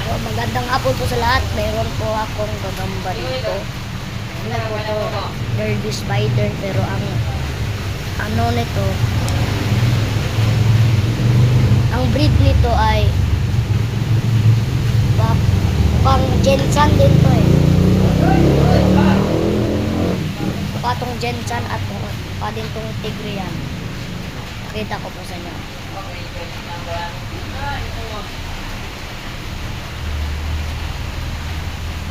So, magandang hapon po sa lahat. Mayroon po akong gagamba dito. Ano po to? Derby Spider. Pero ang ano nito, ang breed nito ay mukhang Jensan din to eh. Mukha tong Jensan at mukha din tong Tigrean. Kita ko po sa inyo.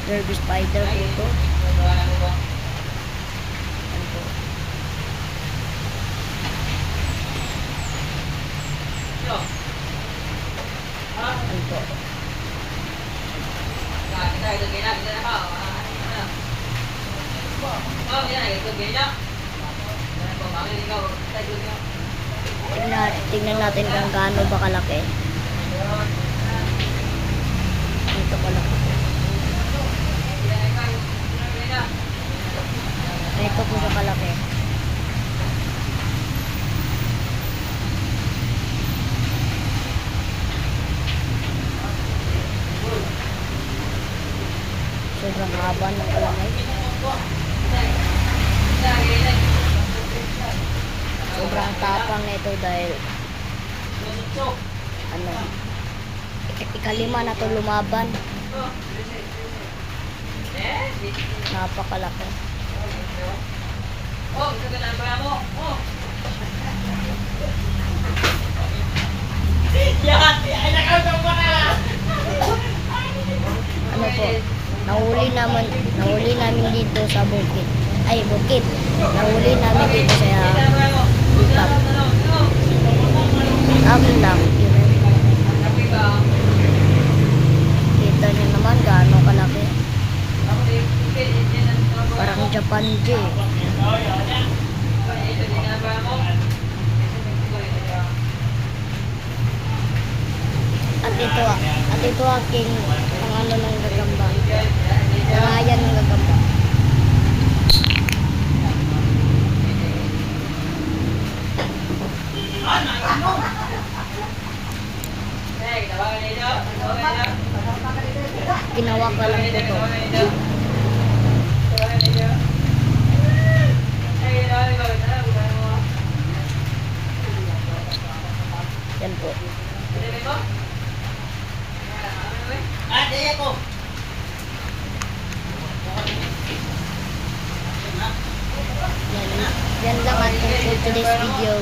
Derby Spider po ito. Ito. Tingnan natin kung gaano ba kalaki. Ito kalaki. Ito po siya kalaki. Sobrang haba ng kalaki. Sobrang tapang nito dahil ano, ikalima na to lumaban. Napakalaki. Ano po? Nahuli namin dito sa bukid. Ay, bukid. Nahuli namin dito sa bukid. Akin lang. Kita niyo naman gaano kalaki. Parang Japan J. At ito aking pangano ng gagamba. Pangayan ng gagamba. Ginawa ka lang po to. Yan po. Yan lang ang today's video.